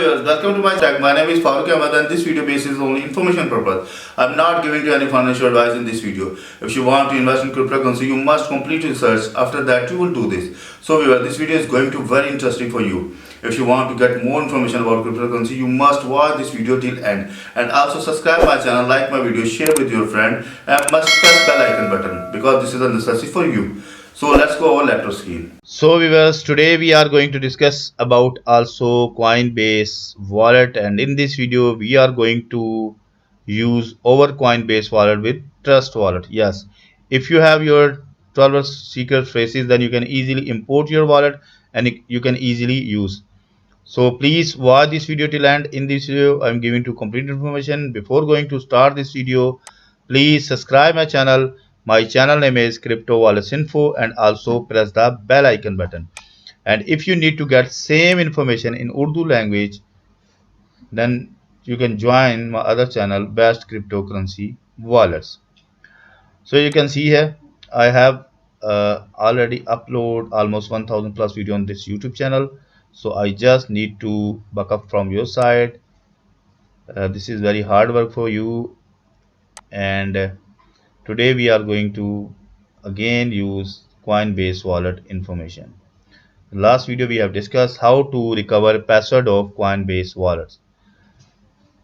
viewers, welcome to my channel. My name is Farooq Ahmed and this video basis only information purpose. I'm not giving you any financial advice in this video. If you want to invest in cryptocurrency, you must complete research. After that, you will do this. So viewers, this video is going to be very interesting for you. If you want to get more information about cryptocurrency, you must watch this video till end. And also subscribe my channel, like my video, share with your friend, and must press bell icon button because this is a necessity for you. So let's go over laptop screen. So viewers, today we are going to discuss about also Coinbase Wallet, and in this video we are going to use our Coinbase Wallet with Trust Wallet. Yes, if you have your 12 secret phrases, then you can easily import your wallet and you can easily use. So please watch this video till end. In this video I am giving you complete information. Before going to start this video, please subscribe my channel. My channel name is Crypto Wallets Info, and also press the bell icon button. And if you need to get same information in Urdu language, then you can join my other channel, Best Cryptocurrency Wallets. So you can see here I have already upload almost 1000 plus video on this YouTube channel. So I just need to back up from your side. This is very hard work for you, and today we are going to again use Coinbase wallet information. Last video we have discussed how to recover password of Coinbase wallets,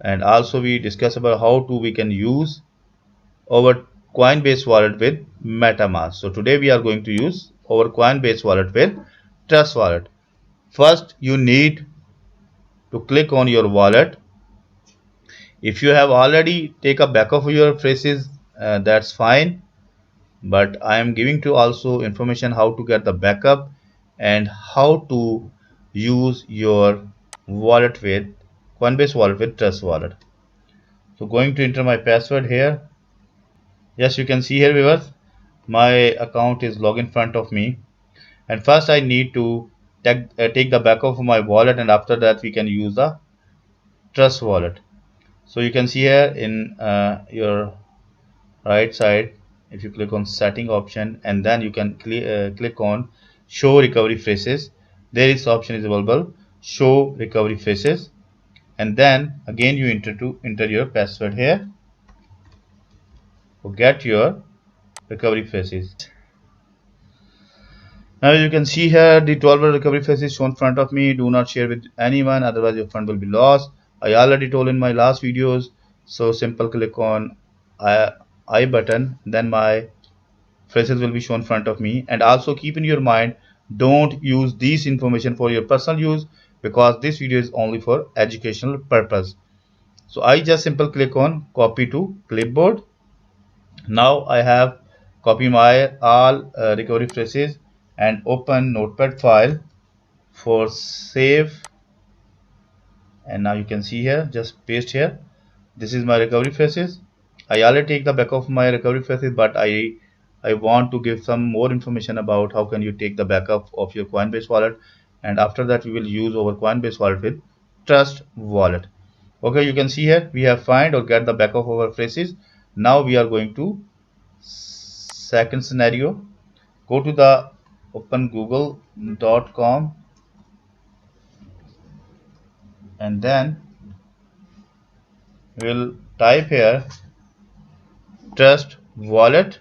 and also we discussed about how to we can use our Coinbase wallet with MetaMask. So today we are going to use our Coinbase wallet with Trust Wallet. First you need to click on your wallet. If you have already take a backup of your phrases, that's fine, but I am giving to also information how to get the backup and how to use your wallet with Coinbase wallet with Trust Wallet. So going to enter my password here. Yes, you can see here viewers, my account is logged in front of me, and first I need to take the backup of my wallet, and after that we can use the Trust Wallet. So you can see here in your right side, if you click on setting option and then you can click on show recovery phrases, there is option is available, show recovery phrases, and then again you enter your password here to get your recovery phrases. Now you can see here the 12 recovery phrases shown in front of me. Do not share with anyone, otherwise your fund will be lost. I already told in my last videos. So simple click on I button, then my phrases will be shown in front of me. And also keep in your mind, don't use this information for your personal use, because this video is only for educational purpose. So I just simple click on copy to clipboard. Now I have copy my all recovery phrases and open notepad file for save. And now you can see here, just paste here. This is my recovery phrases. I already take the backup of my recovery phrases, but I want to give some more information about how can you take the backup of your Coinbase wallet, and after that we will use our Coinbase wallet with Trust Wallet. Okay, you can see here we have find or get the backup of our phrases. Now we are going to second scenario. Go to the open google.com and then we'll type here Trust Wallet.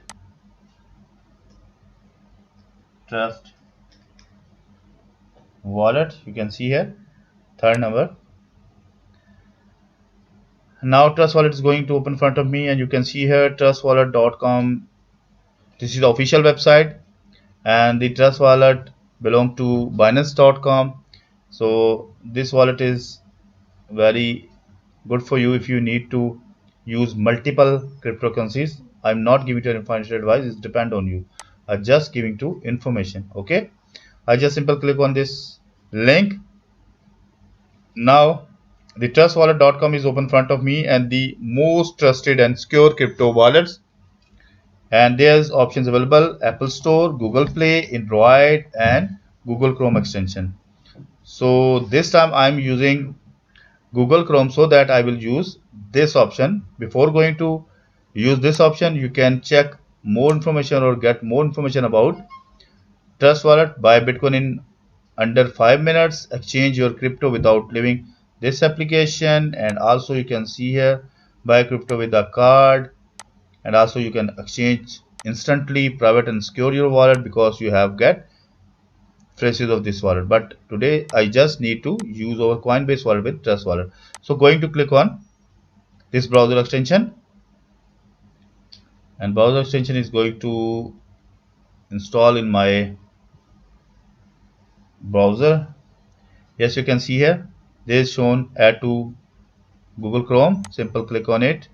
Trust Wallet, you can see here third number. Now Trust Wallet is going to open in front of me, and you can see here trustwallet.com. This is the official website, and the Trust Wallet belong to Binance.com. So this wallet is very good for you if you need to use multiple cryptocurrencies. I'm not giving you any financial advice, it depends on you. I'm just giving you information. Okay, I just simply click on this link. Now the trustwallet.com is open in front of me, and the most trusted and secure crypto wallets, and there's options available: Apple Store, Google Play, Android, and Google Chrome extension. So this time I'm using Google Chrome, so that I will use this option. Before going to use this option, you can check more information or get more information about Trust Wallet. Buy Bitcoin in under 5 minutes, exchange your crypto without leaving this application, and also you can see here buy crypto with a card, and also you can exchange instantly, private and secure your wallet because you have get phrases of this wallet. But today I just need to use our Coinbase wallet with Trust Wallet. So going to click on this browser extension, and browser extension is going to install in my browser. Yes, you can see here this is shown add to Google Chrome. Simple click on it,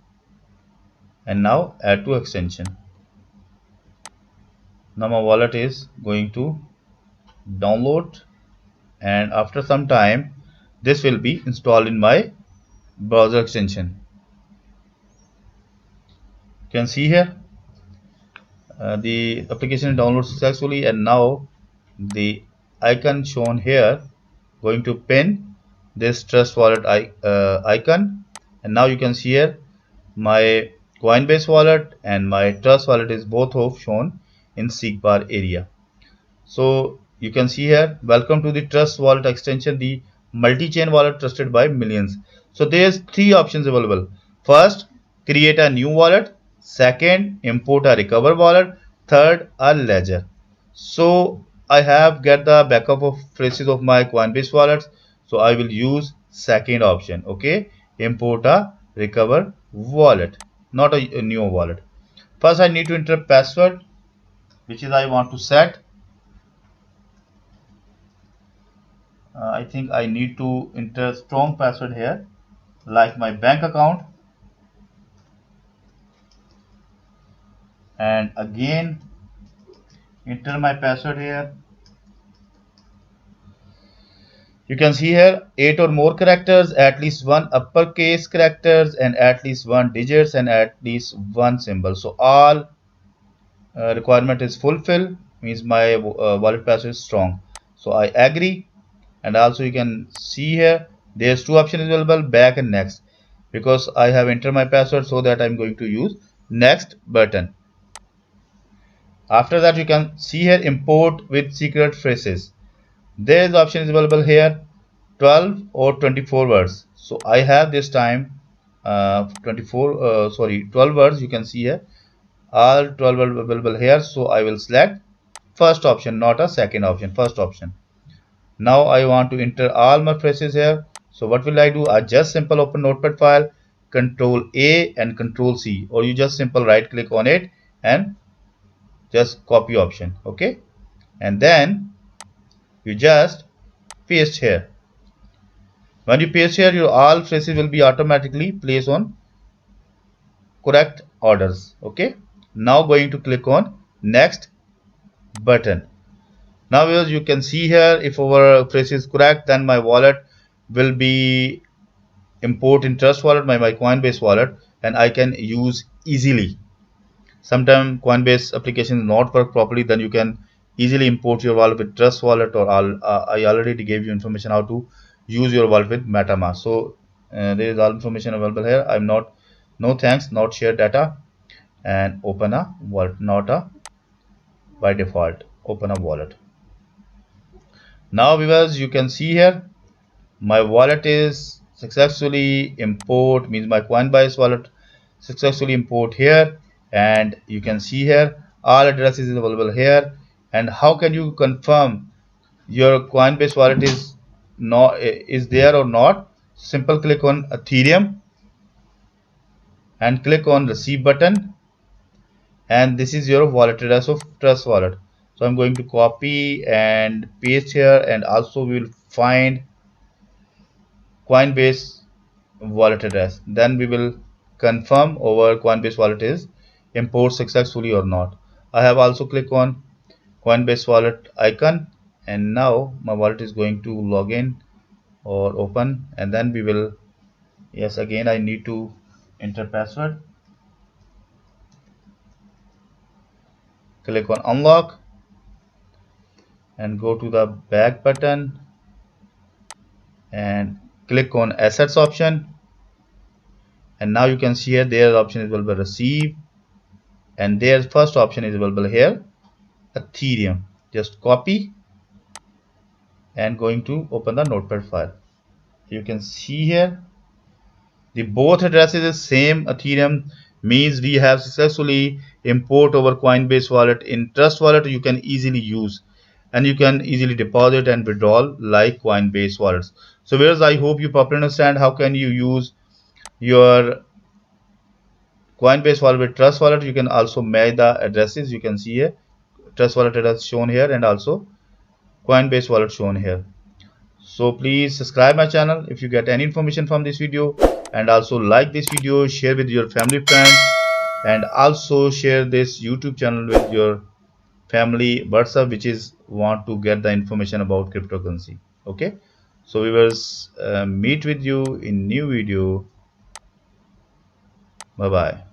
and now add to extension. Now my wallet is going to download, and after some time this will be installed in my browser extension. You can see here the application downloaded successfully, and now the icon shown here going to pin this Trust Wallet icon, and now you can see here my Coinbase wallet and my Trust Wallet is both of shown in seek bar area. So you can see here, welcome to the Trust Wallet extension, the multi-chain wallet trusted by millions. So there's three options available. First, create a new wallet. Second, import a recover wallet. Third, a ledger. So I have get the backup of phrases of my Coinbase wallets. So I will use second option. Okay, import a recover wallet, not a new wallet. First, I need to enter password, which is I want to set. I think I need to enter strong password here, like my bank account, and again enter my password here. You can see here 8 or more characters, at least one uppercase characters, and at least one digits, and at least one symbol. So all requirement is fulfilled, means my wallet password is strong. So I agree, and also you can see here there's two options available, back and next, because I have entered my password, so that I'm going to use next button. After that, you can see here import with secret phrases. There is option is available here 12 or 24 words. So I have this time 12 words. You can see here all 12 are available here. So I will select first option, not a second option, first option. Now I want to enter all my phrases here. So what will I do? I just simple open notepad file, control A and control C, or you just simple right click on it and just copy option. Okay, and then you just paste here. When you paste here, your all phrases will be automatically placed on correct orders. Okay, now going to click on next button. Now as you can see here, if our phrase is correct, then my wallet will be import in Trust Wallet, my Coinbase wallet, and I can use easily. Sometimes Coinbase application not work properly, then you can easily import your wallet with Trust Wallet, or I already gave you information how to use your wallet with MetaMask. So there is all information available here. I'm not, no thanks, not share data, and open a wallet, not a by default open a wallet. Now viewers, you can see here my wallet is successfully import, means my Coinbase wallet successfully import here, and you can see here all addresses is available here. And how can you confirm your Coinbase wallet is there or not? Simple click on Ethereum and click on receive button, and this is your wallet address of Trust Wallet. So I'm going to copy and paste here, and also we will find Coinbase wallet address. Then we will confirm our Coinbase wallet is import successfully or not. I have also clicked on Coinbase wallet icon, and now my wallet is going to log in or open, and then we will, yes, again I need to enter password, click on unlock and go to the back button and click on assets option, and now you can see here their option is available receive, and their first option is available here Ethereum. Just copy and going to open the notepad file. You can see here the both addresses is same. Ethereum means we have successfully import our Coinbase wallet. In Trust Wallet you can easily use and you can easily deposit and withdraw like Coinbase wallets. So whereas I hope you properly understand how can you use your Coinbase wallet with Trust Wallet. You can also match the addresses. You can see here Trust Wallet address shown here and also Coinbase wallet shown here. So please subscribe my channel if you get any information from this video, and also like this video, share with your family friends, and also share this YouTube channel with your family WhatsApp which is want to get the information about cryptocurrency. Okay, so we will meet with you in new video. Bye bye.